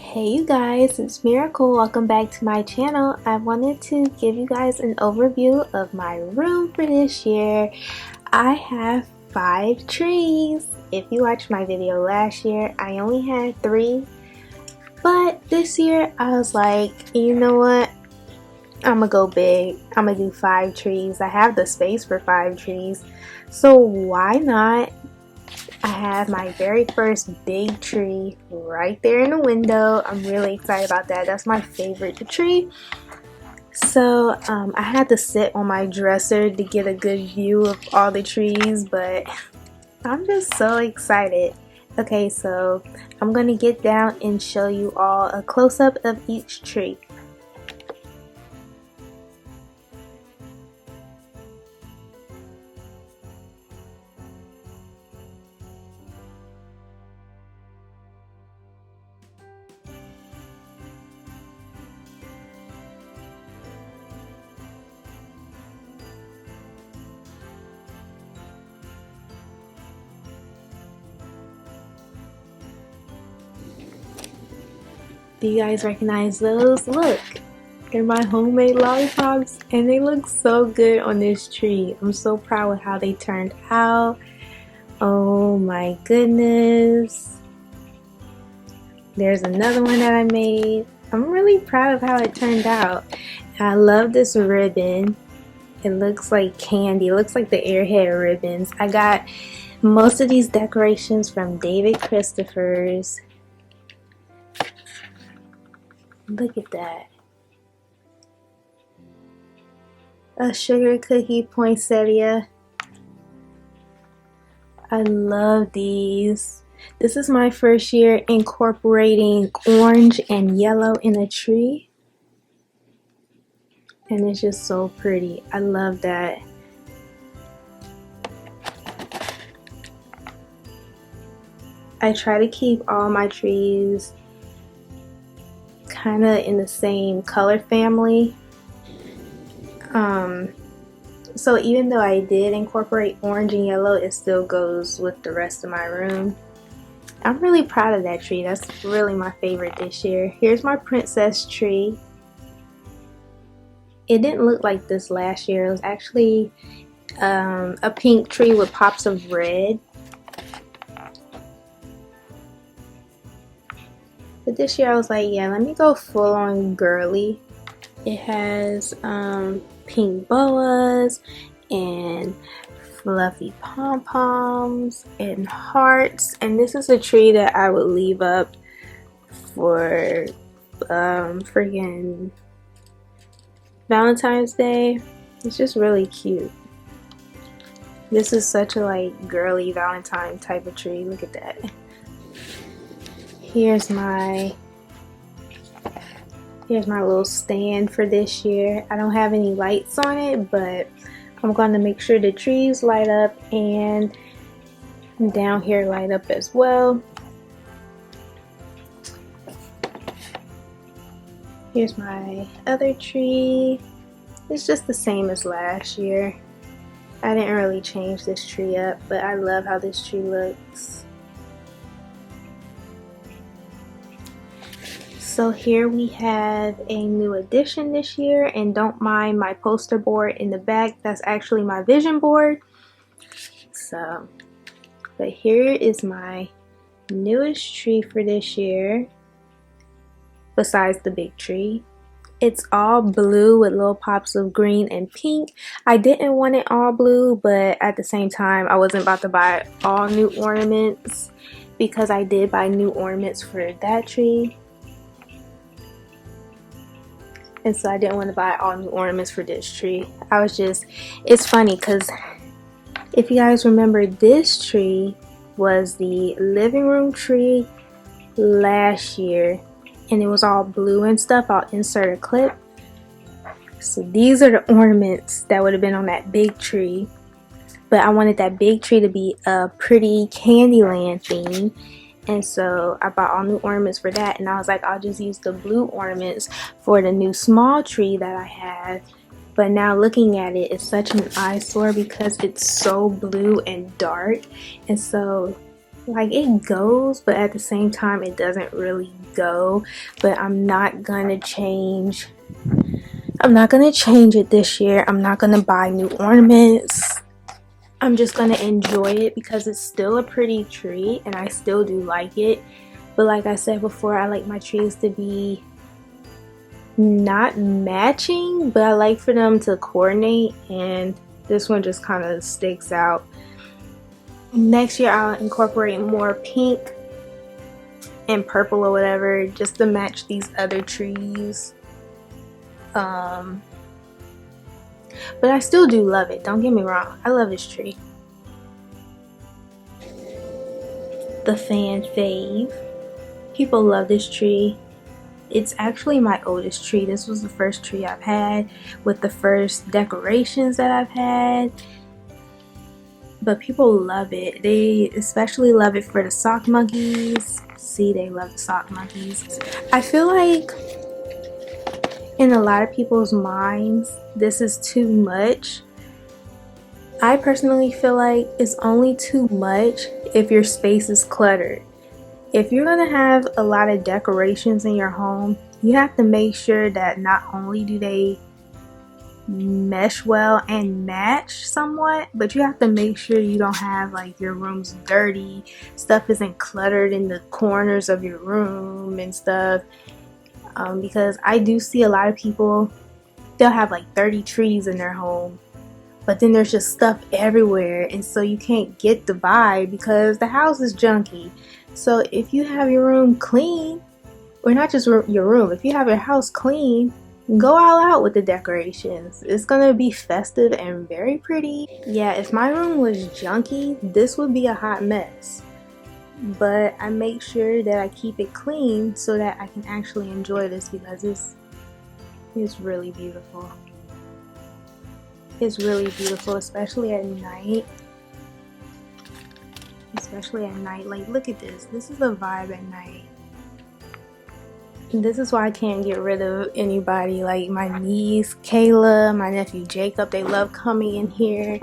Hey you guys, it's Miracle. Welcome back to my channel. I wanted to give you guys an overview of my room for this year. I have 5 trees. If you watched my video last year, I only had 3. But this year I was like, you know what? I'm gonna go big. I'm gonna do 5 trees. I have the space for 5 trees. So why not? I have my very first big tree right there in the window. I'm really excited about that. That's my favorite tree. So I had to sit on my dresser to get a good view of all the trees, but I'm just so excited. Okay, so I'm gonna get down and show you all a close-up of each tree. Do you guys recognize those? Look, they're my homemade lollipops and they look so good on this tree. I'm so proud with how they turned out. Oh my goodness. There's another one that I made. I'm really proud of how it turned out. I love this ribbon. It looks like candy. It looks like the Airhead ribbons. I got most of these decorations from David Christopher's. Look at that. A sugar cookie poinsettia. I love these. This is my first year incorporating orange and yellow in a tree. And it's just so pretty. I love that. I try to keep all my trees kind of in the same color family. So even though I did incorporate orange and yellow, it still goes with the rest of my room. I'm really proud of that tree. That's really my favorite this year. Here's my princess tree. It didn't look like this last year. It was actually a pink tree with pops of red. But this year I was like, yeah, let me go full on girly. It has pink boas and fluffy pom-poms and hearts, and this is a tree that I would leave up for friggin' Valentine's Day. It's just really cute. This is such a like girly Valentine type of tree. Look at that. Here's my little stand for this year. I don't have any lights on it, but I'm going to make sure the trees light up and down here light up as well. Here's my other tree. It's just the same as last year. I didn't really change this tree up, but I love how this tree looks. So here we have a new addition this year, and don't mind my poster board in the back. That's actually my vision board. So, but here is my newest tree for this year, besides the big tree. It's all blue with little pops of green and pink. I didn't want it all blue, but at the same time, I wasn't about to buy all new ornaments because I did buy new ornaments for that tree. And so I didn't want to buy all new ornaments for this tree. It's funny because if you guys remember, this tree was the living room tree last year and it was all blue and stuff. I'll insert a clip. So these are the ornaments that would have been on that big tree, but I wanted that big tree to be a pretty Candyland theme. And so I bought all new ornaments for that, and I was like, I'll just use the blue ornaments for the new small tree that I have. But now looking at it, it's such an eyesore because it's so blue and dark. And so like it goes, but at the same time it doesn't really go. But I'm not gonna change it this year. I'm not gonna buy new ornaments. I'm just gonna enjoy it because it's still a pretty tree and I still do like it. But like I said before, I like my trees to be not matching, but I like for them to coordinate, and this one just kind of sticks out. Next year I'll incorporate more pink and purple or whatever just to match these other trees. But I still do love it, don't get me wrong, I love this tree. The fan fave. People love this tree. It's actually my oldest tree. This was the first tree I've had with the first decorations that I've had. But people love it. They especially love it for the sock monkeys. See, they love the sock monkeys. I feel like in a lot of people's minds, this is too much. I personally feel like it's only too much if your space is cluttered. If you're gonna have a lot of decorations in your home, you have to make sure that not only do they mesh well and match somewhat, but you have to make sure you don't have like your room's dirty, stuff isn't cluttered in the corners of your room and stuff. Because I do see a lot of people, they'll have like 30 trees in their home, but then there's just stuff everywhere, and so you can't get the vibe because the house is junky. So if you have your room clean, or not just your room, if you have your house clean, go all out with the decorations. It's gonna be festive and very pretty. Yeah, if my room was junky, this would be a hot mess. But I make sure that I keep it clean so that I can actually enjoy this because it's really beautiful. It's really beautiful, especially at night. Like look at this. This is the vibe at night. This is why I can't get rid of anybody. Like my niece Kayla, my nephew Jacob, they love coming in here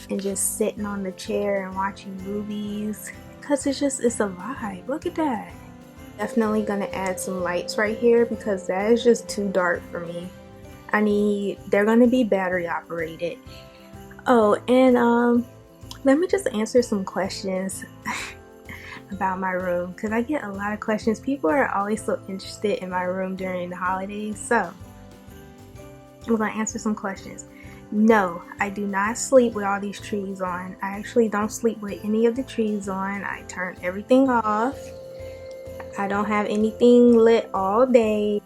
and just sitting on the chair and watching movies because it's a vibe. Look at that. Definitely gonna add some lights right here because that is just too dark for me. They're gonna be battery operated. Oh, and let me just answer some questions about my room because I get a lot of questions. People are always so interested in my room during the holidays, so I'm gonna answer some questions. No, I do not sleep with all these trees on. I actually don't sleep with any of the trees on. I turn everything off. I don't have anything lit all day.